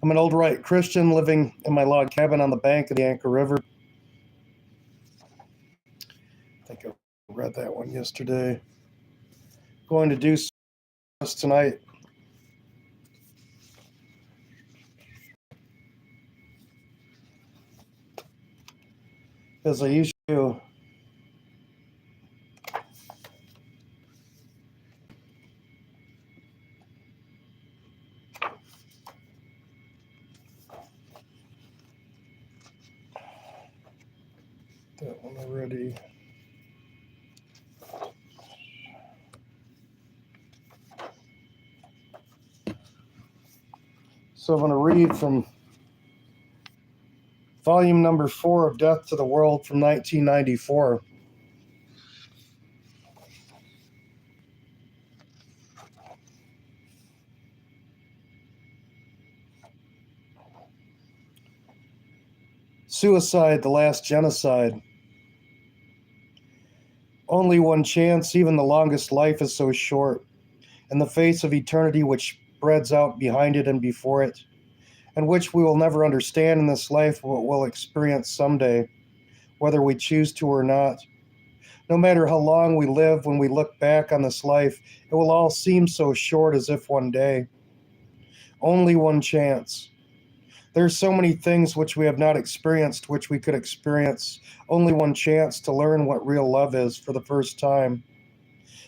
I'm an old right Christian living in my log cabin on the bank of the Anchor River. I think I read that one yesterday. Going to do this tonight. As I usually do. That one already. So I'm going to read from volume number 4 of Death to the World from 1994. Suicide, the last genocide. Only one chance, even the longest life is so short. In the face of eternity which spreads out behind it and before it, and which we will never understand in this life, but will experience someday, whether we choose to or not. No matter how long we live, when we look back on this life, it will all seem so short as if one day. Only one chance. There are so many things which we have not experienced, which we could experience. Only one chance to learn what real love is for the first time.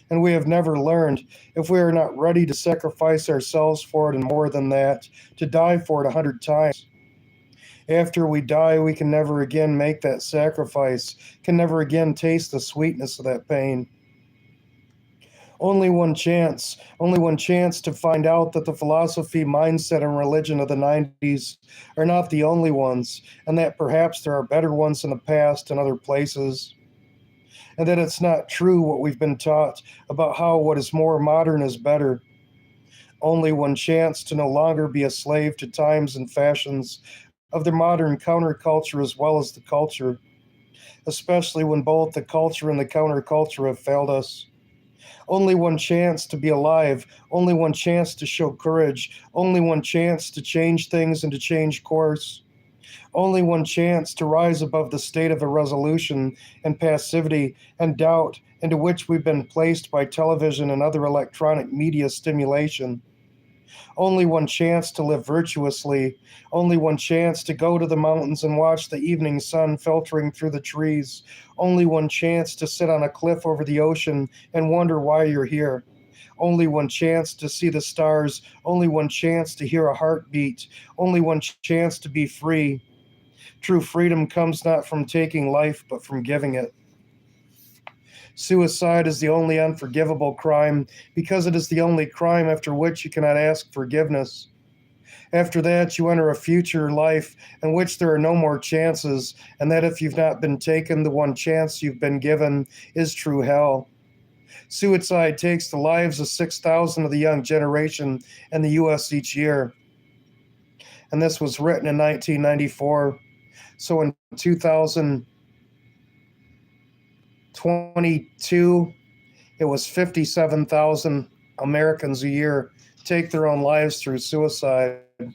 And we have never learned, if we are not ready to sacrifice ourselves for it, and more than that, to die for it 100 times. After we die, we can never again make that sacrifice, can never again taste the sweetness of that pain. Only one chance to find out that the philosophy, mindset, and religion of the 90s are not the only ones, and that perhaps there are better ones in the past and other places. And that it's not true what we've been taught about how what is more modern is better. Only one chance to no longer be a slave to times and fashions of the modern counterculture as well as the culture, especially when both the culture and the counterculture have failed us. Only one chance to be alive, only one chance to show courage, only one chance to change things and to change course. Only one chance to rise above the state of irresolution and passivity and doubt into which we've been placed by television and other electronic media stimulation. Only one chance to live virtuously, only one chance to go to the mountains and watch the evening sun filtering through the trees, only one chance to sit on a cliff over the ocean and wonder why you're here. Only one chance to see the stars, only one chance to hear a heartbeat, only one chance to be free. True freedom comes not from taking life, but from giving it. Suicide is the only unforgivable crime because it is the only crime after which you cannot ask forgiveness. After that, you enter a future life in which there are no more chances, and that if you've not been taken, the one chance you've been given is true hell. Suicide takes the lives of 6,000 of the young generation in the U.S. each year. And this was written in 1994. So in 2022, it was 57,000 Americans a year take their own lives through suicide. I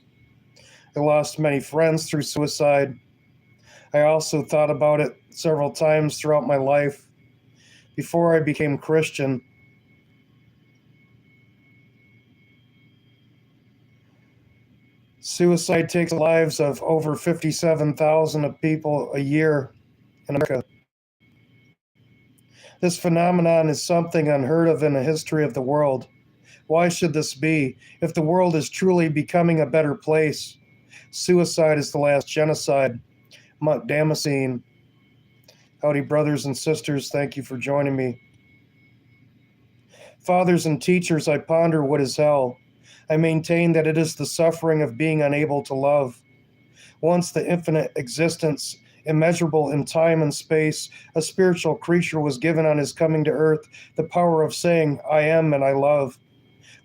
lost many friends through suicide. I also thought about it several times throughout my life. Before I became Christian, suicide takes the lives of over 57,000 of people a year in America. This phenomenon is something unheard of in the history of the world. Why should this be? If the world is truly becoming a better place, suicide is the last genocide. Monk Damascene. Howdy, brothers and sisters. Thank you for joining me. Fathers and teachers, I ponder what is hell. I maintain that it is the suffering of being unable to love. Once the infinite existence, immeasurable in time and space, a spiritual creature was given on his coming to earth the power of saying, I am and I love.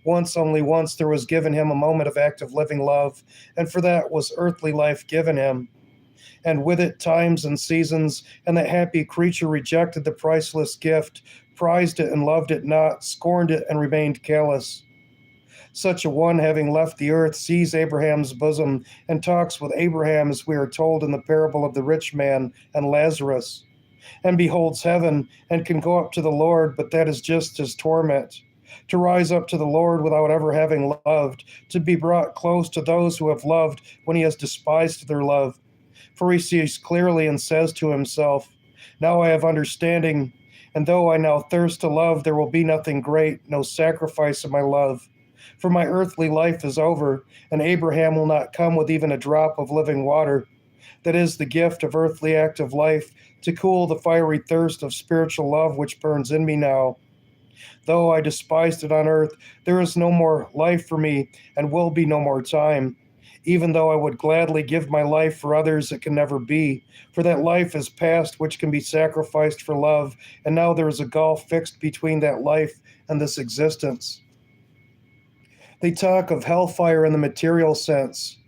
Once, only once, there was given him a moment of active living love, and for that was earthly life given him. And with it times and seasons, and that happy creature rejected the priceless gift, prized it and loved it not, scorned it and remained callous. Such a one, having left the earth, sees Abraham's bosom and talks with Abraham, as we are told in the parable of the rich man and Lazarus, and beholds heaven and can go up to the Lord, but that is just his torment. To rise up to the Lord without ever having loved, to be brought close to those who have loved when he has despised their love. For he sees clearly and says to himself, now I have understanding, and though I now thirst to love, there will be nothing great, no sacrifice of my love. For my earthly life is over, and Abraham will not come with even a drop of living water. That is the gift of earthly active life, to cool the fiery thirst of spiritual love which burns in me now. Though I despised it on earth, there is no more life for me, and will be no more time. Even though I would gladly give my life for others, it can never be. For that life is past which can be sacrificed for love, and now there is a gulf fixed between that life and this existence. They talk of hellfire in the material sense.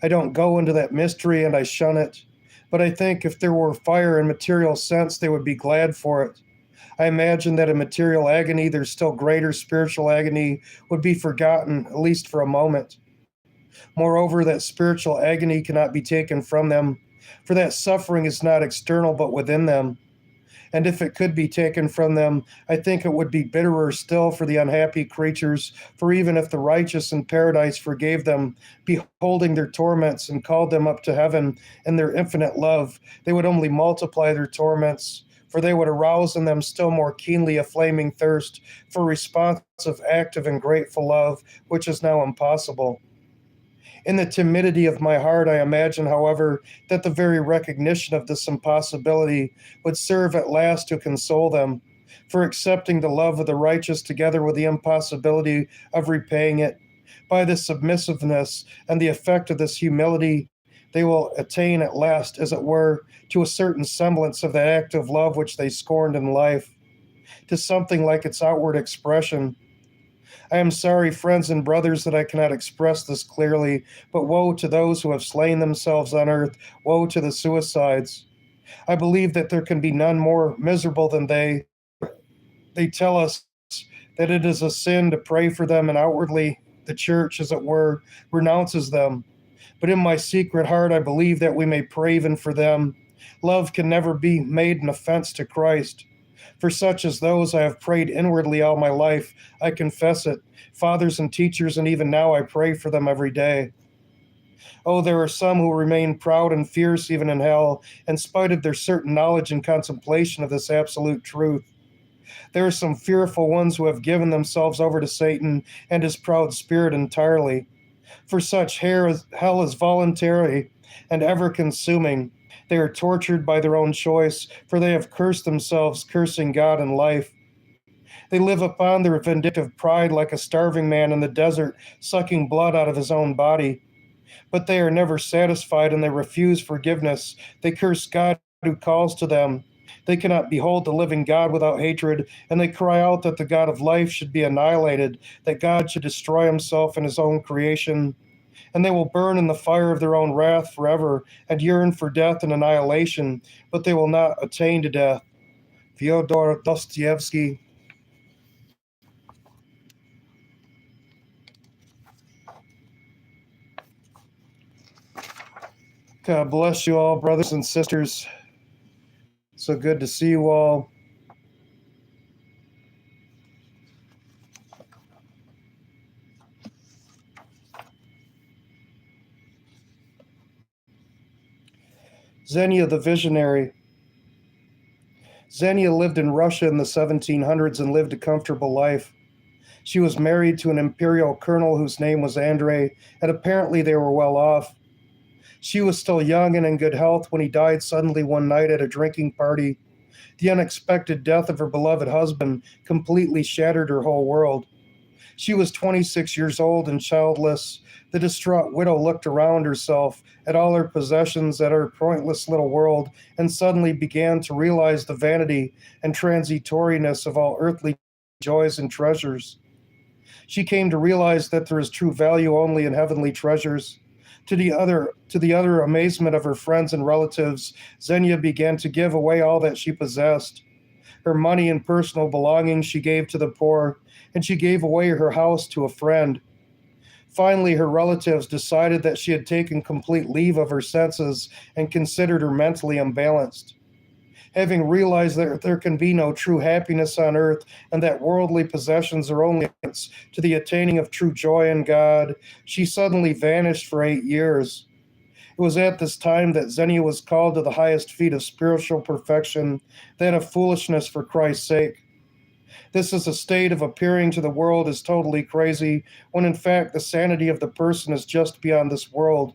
I don't go into that mystery and I shun it. But I think if there were fire in material sense, they would be glad for it. I imagine that in material agony, there's still greater spiritual agony would be forgotten, at least for a moment. Moreover, that spiritual agony cannot be taken from them, for that suffering is not external but within them. And if it could be taken from them, I think it would be bitterer still for the unhappy creatures, for even if the righteous in paradise forgave them, beholding their torments and called them up to heaven in their infinite love, they would only multiply their torments, for they would arouse in them still more keenly a flaming thirst for responsive, active, and grateful love, which is now impossible. In the timidity of my heart, I imagine, however, that the very recognition of this impossibility would serve at last to console them, for accepting the love of the righteous together with the impossibility of repaying it. By this submissiveness and the effect of this humility, they will attain at last, as it were, to a certain semblance of that active love which they scorned in life, to something like its outward expression. I am sorry, friends and brothers, that I cannot express this clearly, but woe to those who have slain themselves on earth, woe to the suicides. I believe that there can be none more miserable than they. They tell us that it is a sin to pray for them, and outwardly the church, as it were, renounces them. But in my secret heart, I believe that we may pray even for them. Love can never be made an offense to Christ. For such as those I have prayed inwardly all my life, I confess it. Fathers and teachers, and even now I pray for them every day. Oh, there are some who remain proud and fierce even in hell, in spite of their certain knowledge and contemplation of this absolute truth. There are some fearful ones who have given themselves over to Satan and his proud spirit entirely. For such hell is voluntary and ever consuming. They are tortured by their own choice, for they have cursed themselves, cursing God and life. They live upon their vindictive pride like a starving man in the desert, sucking blood out of his own body. But they are never satisfied, and they refuse forgiveness. They curse God who calls to them. They cannot behold the living God without hatred, and they cry out that the God of life should be annihilated, that God should destroy himself and his own creation. And they will burn in the fire of their own wrath forever, and yearn for death and annihilation, but they will not attain to death. Fyodor Dostoevsky. God bless you all, brothers and sisters. So good to see you all. Xenia the Visionary. Xenia lived in Russia in the 1700s and lived a comfortable life. She was married to an imperial colonel whose name was Andrei, and apparently they were well off. She was still young and in good health when he died suddenly one night at a drinking party. The unexpected death of her beloved husband completely shattered her whole world. She was 26 years old and childless. The distraught widow looked around herself at all her possessions, at her pointless little world, and suddenly began to realize the vanity and transitoriness of all earthly joys and treasures. She came to realize that there is true value only in heavenly treasures. To the utter amazement of her friends and relatives, Xenia began to give away all that she possessed. Her money and personal belongings she gave to the poor, and she gave away her house to a friend. Finally, her relatives decided that she had taken complete leave of her senses and considered her mentally imbalanced. Having realized that there can be no true happiness on earth and that worldly possessions are only to the attaining of true joy in God, she suddenly vanished for 8 years. It was at this time that Xenia was called to the highest feat of spiritual perfection, that of foolishness for Christ's sake. This is a state of appearing to the world as totally crazy, when in fact the sanity of the person is just beyond this world.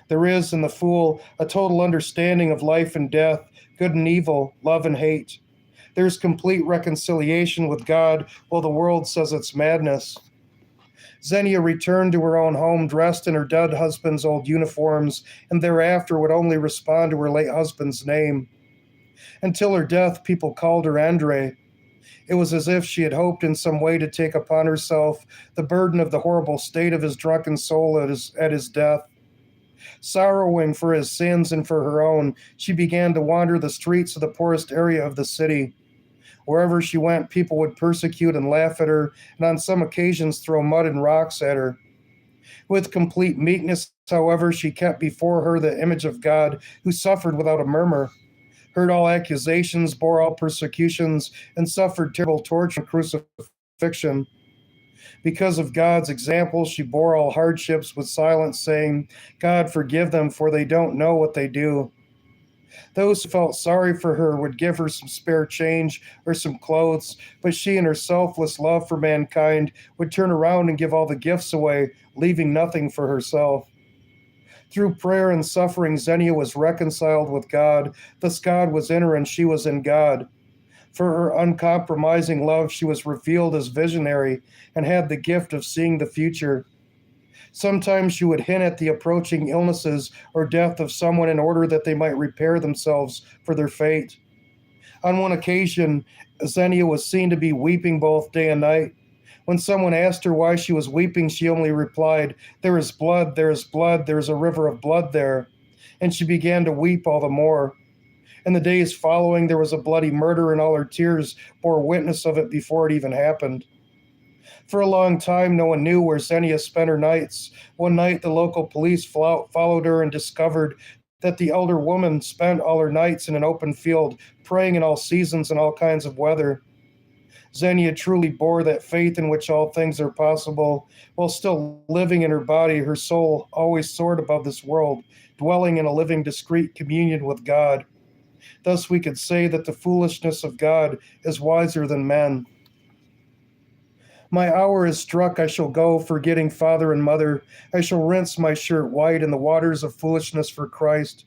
There is in the fool a total understanding of life and death, good and evil, love and hate. There is complete reconciliation with God, while the world says it's madness. Xenia returned to her own home dressed in her dead husband's old uniforms, and thereafter would only respond to her late husband's name. Until her death, people called her Andre. It was as if she had hoped in some way to take upon herself the burden of the horrible state of his drunken soul at his death. Sorrowing for his sins and for her own, she began to wander the streets of the poorest area of the city. Wherever she went, people would persecute and laugh at her, and on some occasions throw mud and rocks at her. With complete meekness, however, she kept before her the image of God, who suffered without a murmur, heard all accusations, bore all persecutions, and suffered terrible torture and crucifixion. Because of God's example, she bore all hardships with silence, saying, God, forgive them, for they don't know what they do. Those who felt sorry for her would give her some spare change or some clothes, but she, in her selfless love for mankind, would turn around and give all the gifts away, leaving nothing for herself. Through prayer and suffering, Xenia was reconciled with God. Thus, God was in her and she was in God. For her uncompromising love, she was revealed as visionary and had the gift of seeing the future. Sometimes she would hint at the approaching illnesses or death of someone in order that they might repair themselves for their fate. On one occasion, Xenia was seen to be weeping both day and night. When someone asked her why she was weeping, she only replied, there is blood, there is blood, there is a river of blood there. And she began to weep all the more. In the days following, there was a bloody murder, and all her tears bore witness of it before it even happened. For a long time, no one knew where Xenia spent her nights. One night, the local police followed her and discovered that the elder woman spent all her nights in an open field, praying in all seasons and all kinds of weather. Xenia truly bore that faith in which all things are possible, while still living in her body, her soul always soared above this world, dwelling in a living, discreet communion with God. Thus we could say that the foolishness of God is wiser than men. My hour is struck, I shall go, forgetting father and mother. I shall rinse my shirt white in the waters of foolishness for Christ.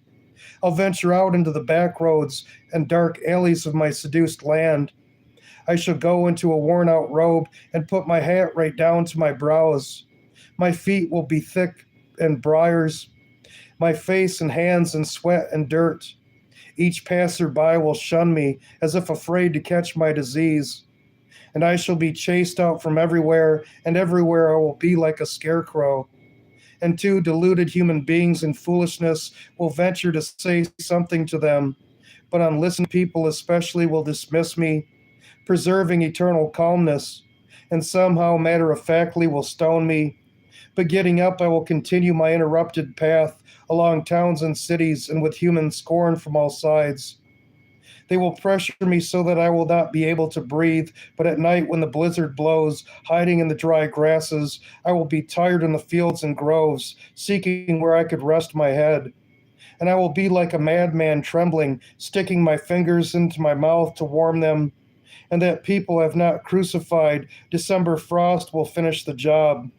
I'll venture out into the back roads and dark alleys of my seduced land. I shall go into a worn-out robe and put my hat right down to my brows. My feet will be thick and briars, my face and hands in sweat and dirt. Each passer-by will shun me as if afraid to catch my disease. And I shall be chased out from everywhere, and everywhere I will be like a scarecrow. And two deluded human beings in foolishness will venture to say something to them, but unlistened people especially will dismiss me, preserving eternal calmness, and somehow matter-of-factly will stone me. But getting up, I will continue my interrupted path along towns and cities, and with human scorn from all sides. They will pressure me so that I will not be able to breathe, but at night when the blizzard blows, hiding in the dry grasses, I will be tired in the fields and groves, seeking where I could rest my head. And I will be like a madman trembling, sticking my fingers into my mouth to warm them. And that people have not crucified, December frost will finish the job.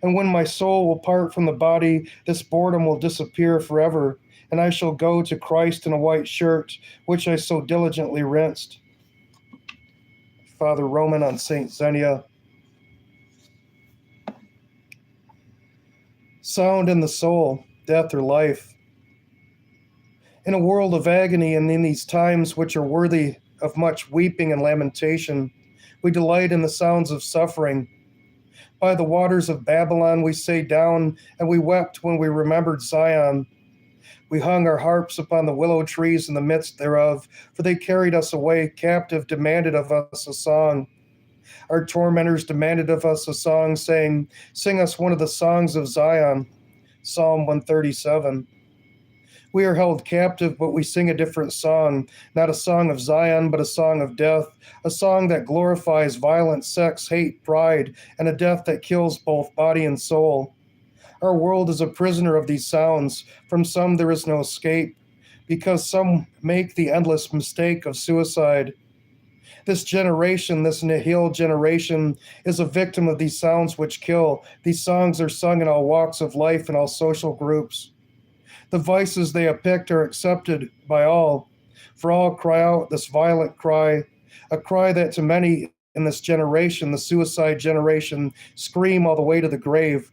And when my soul will part from the body, this boredom will disappear forever, and I shall go to Christ in a white shirt, which I so diligently rinsed. Father Roman on St. Xenia. Sound in the soul, death or life. In a world of agony and in these times which are worthy of much weeping and lamentation, we delight in the sounds of suffering. By the waters of Babylon we sat down, and we wept when we remembered Zion. We hung our harps upon the willow trees in the midst thereof, for they carried us away captive, demanded of us a song. Our tormentors demanded of us a song, saying, "Sing us one of the songs of Zion." Psalm 137. We are held captive, but we sing a different song, not a song of Zion, but a song of death, a song that glorifies violence, sex, hate, pride, and a death that kills both body and soul. Our world is a prisoner of these sounds. From some there is no escape, because some make the endless mistake of suicide. This generation, this nihil generation, is a victim of these sounds which kill. These songs are sung in all walks of life and all social groups. The vices they have picked are accepted by all, for all cry out this violent cry, a cry that to many in this generation, the suicide generation, scream all the way to the grave.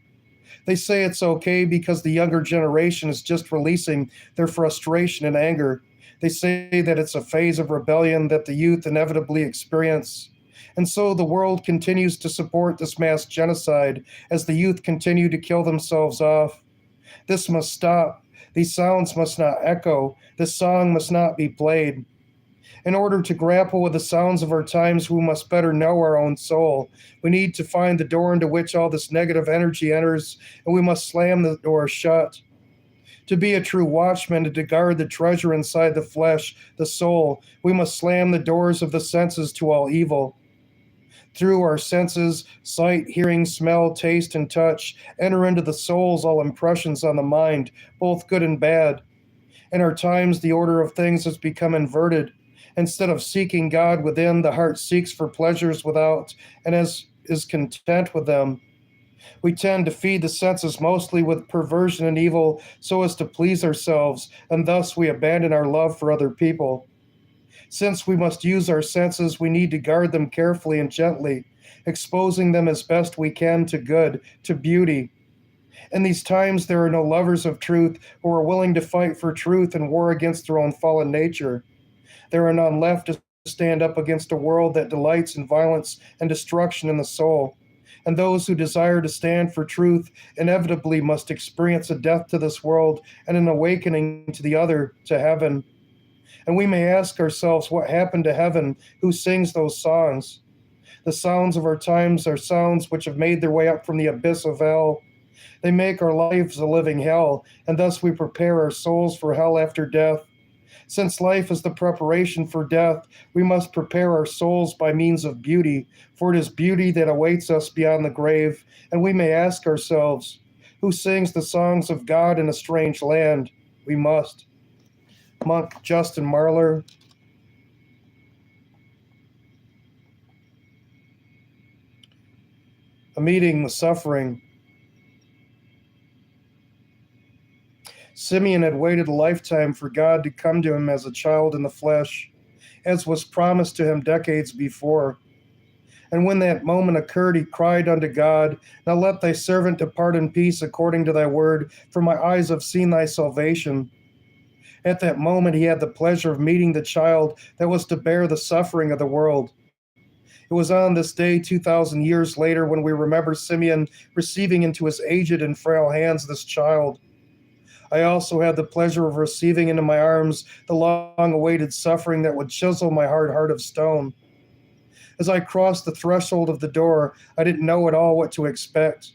They say it's okay because the younger generation is just releasing their frustration and anger. They say that it's a phase of rebellion that the youth inevitably experience. And so the world continues to support this mass genocide as the youth continue to kill themselves off. This must stop. These sounds must not echo. This song must not be played. In order to grapple with the sounds of our times, we must better know our own soul. We need to find the door into which all this negative energy enters, and we must slam the door shut. To be a true watchman and to guard the treasure inside the flesh, the soul, we must slam the doors of the senses to all evil. Through our senses, sight, hearing, smell, taste, and touch, enter into the soul's all impressions on the mind, both good and bad. In our times, the order of things has become inverted. Instead of seeking God within, the heart seeks for pleasures without, and is content with them. We tend to feed the senses mostly with perversion and evil so as to please ourselves, and thus we abandon our love for other people. Since we must use our senses, we need to guard them carefully and gently, exposing them as best we can to good, to beauty. In these times, there are no lovers of truth who are willing to fight for truth and war against their own fallen nature. There are none left to stand up against a world that delights in violence and destruction in the soul. And those who desire to stand for truth inevitably must experience a death to this world and an awakening to the other, to heaven. And we may ask ourselves, what happened to heaven? Who sings those songs? The sounds of our times are sounds which have made their way up from the abyss of hell. They make our lives a living hell, and thus we prepare our souls for hell after death. Since life is the preparation for death, we must prepare our souls by means of beauty, for it is beauty that awaits us beyond the grave. And we may ask ourselves, who sings the songs of God in a strange land? We must. Monk Justin Marlar. A meeting with suffering. Simeon had waited a lifetime for God to come to him as a child in the flesh, as was promised to him decades before. And when that moment occurred, he cried unto God, "Now let thy servant depart in peace according to thy word, for my eyes have seen thy salvation." At that moment, he had the pleasure of meeting the child that was to bear the suffering of the world. It was on this day 2,000 years later when we remember Simeon receiving into his aged and frail hands this child. I also had the pleasure of receiving into my arms the long-awaited suffering that would chisel my hard heart of stone. As I crossed the threshold of the door, I didn't know at all what to expect.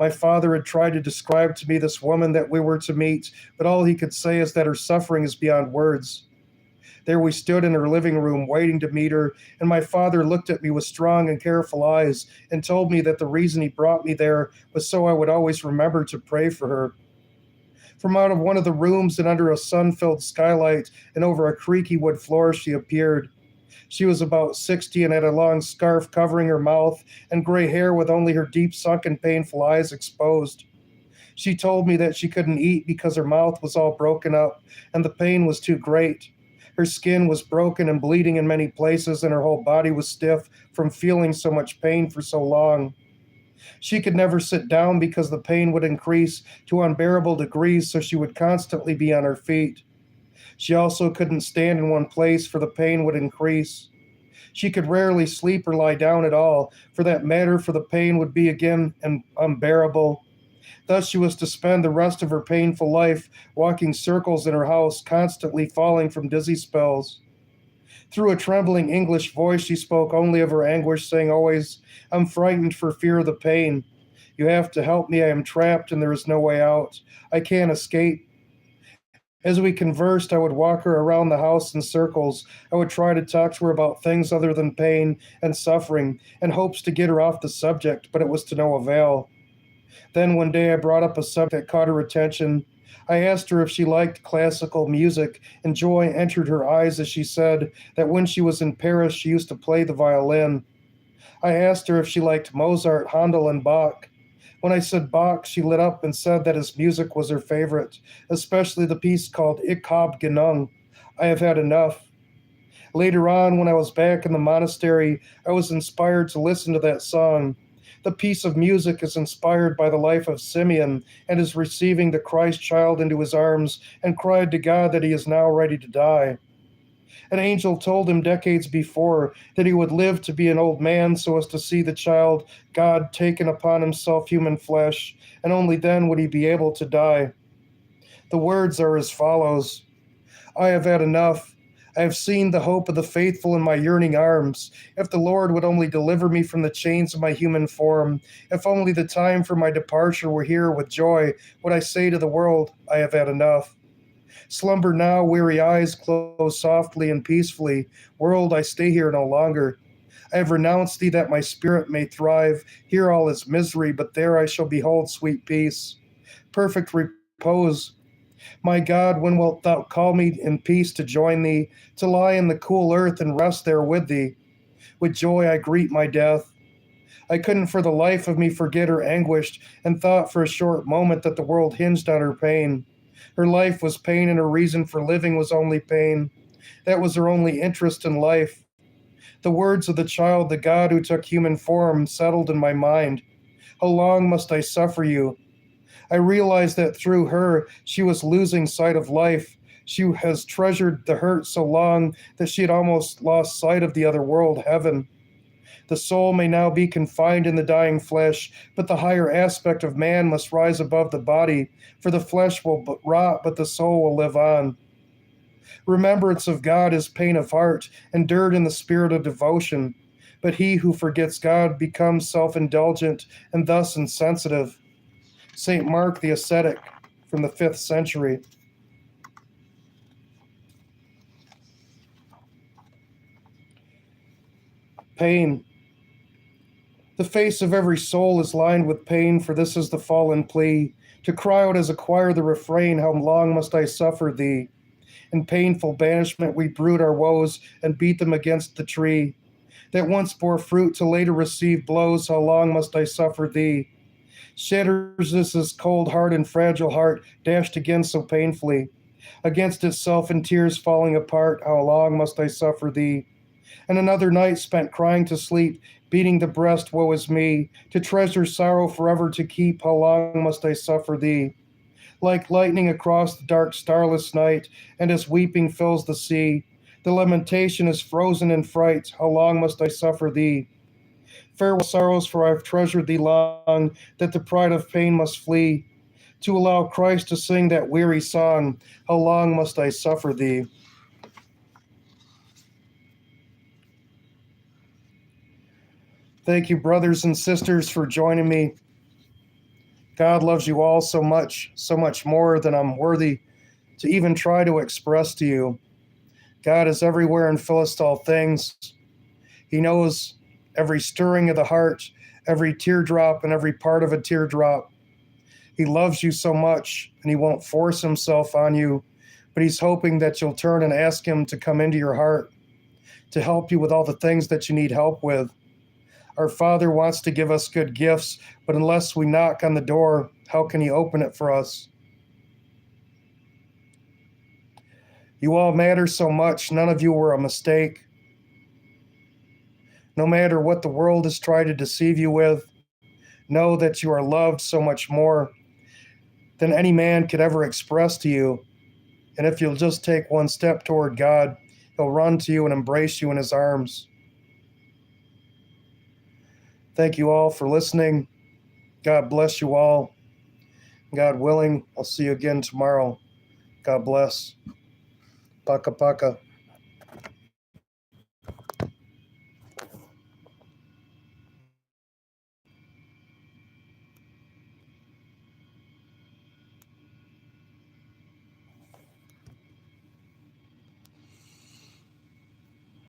My father had tried to describe to me this woman that we were to meet, but all he could say is that her suffering is beyond words. There we stood in her living room waiting to meet her, and my father looked at me with strong and careful eyes and told me that the reason he brought me there was so I would always remember to pray for her. From out of one of the rooms and under a sun-filled skylight and over a creaky wood floor she appeared. She was about 60 and had a long scarf covering her mouth and gray hair with only her deep sunken painful eyes exposed. She told me that she couldn't eat because her mouth was all broken up and the pain was too great. Her skin was broken and bleeding in many places and her whole body was stiff from feeling so much pain for so long. She could never sit down because the pain would increase to unbearable degrees, so she would constantly be on her feet. She also couldn't stand in one place, for the pain would increase. She could rarely sleep or lie down at all, for that matter, for the pain would be again unbearable. Thus she was to spend the rest of her painful life walking circles in her house, constantly falling from dizzy spells. Through a trembling English voice, she spoke only of her anguish, saying always, I'm frightened for fear of the pain. You have to help me. I am trapped and there is no way out. I can't escape. As we conversed, I would walk her around the house in circles. I would try to talk to her about things other than pain and suffering, in hopes to get her off the subject, but it was to no avail. Then one day I brought up a subject that caught her attention. I asked her if she liked classical music, and joy entered her eyes as she said that when she was in Paris, she used to play the violin. I asked her if she liked Mozart, Handel, and Bach. When I said Bach, she lit up and said that his music was her favorite, especially the piece called Ich hab genug. I have had enough. Later on, when I was back in the monastery, I was inspired to listen to that song. The piece of music is inspired by the life of Simeon and is receiving the Christ child into his arms and cried to God that he is now ready to die. An angel told him decades before that he would live to be an old man so as to see the child God taken upon himself human flesh, and only then would he be able to die. The words are as follows: I have had enough. I have seen the hope of the faithful in my yearning arms. If the Lord would only deliver me from the chains of my human form, if only the time for my departure were here with joy, would I say to the world, I have had enough. Slumber now, weary eyes, close softly and peacefully. World, I stay here no longer. I have renounced thee that my spirit may thrive. Here all is misery, but there I shall behold sweet peace, perfect repose. My God, when wilt thou call me in peace to join thee, to lie in the cool earth and rest there with thee? With joy I greet my death. I couldn't for the life of me forget her anguish, and thought for a short moment that the world hinged on her pain. Her life was pain, and her reason for living was only pain. That was her only interest in life. The words of the child, the God who took human form, settled in my mind. How long must I suffer you? I realized that through her, she was losing sight of life. She has treasured the hurt so long that she had almost lost sight of the other world, heaven. The soul may now be confined in the dying flesh, but the higher aspect of man must rise above the body, for the flesh will rot, but the soul will live on. Remembrance of God is pain of heart, endured in the spirit of devotion. But he who forgets God becomes self-indulgent and thus insensitive. St. Mark the ascetic, from the 5th century. Pain. The face of every soul is lined with pain, for this is the fallen plea. To cry out as a choir the refrain, how long must I suffer thee? In painful banishment we brood our woes and beat them against the tree that once bore fruit to later receive blows, how long must I suffer thee? Shatters this cold heart and fragile heart, dashed again so painfully, against itself in tears falling apart, how long must I suffer thee? And another night spent crying to sleep, beating the breast, woe is me, to treasure sorrow forever to keep, how long must I suffer thee? Like lightning across the dark starless night, and as weeping fills the sea, the lamentation is frozen in fright, how long must I suffer thee? Farewell sorrows, for I've treasured thee long, that the pride of pain must flee, to allow Christ to sing that weary song, how long must I suffer thee? Thank you, brothers and sisters, for joining me. God loves you all so much more than I'm worthy to even try to express to you. God is everywhere and filleth all things. He knows every stirring of the heart, every teardrop and every part of a teardrop. He loves you so much, and he won't force himself on you, but he's hoping that you'll turn and ask him to come into your heart, to help you with all the things that you need help with. Our Father wants to give us good gifts, but unless we knock on the door, how can he open it for us? You all matter so much. None of you were a mistake. No matter what the world has tried to deceive you with, know that you are loved so much more than any man could ever express to you. And if you'll just take one step toward God, he'll run to you and embrace you in his arms. Thank you all for listening. God bless you all. God willing, I'll see you again tomorrow. God bless. Paka paka.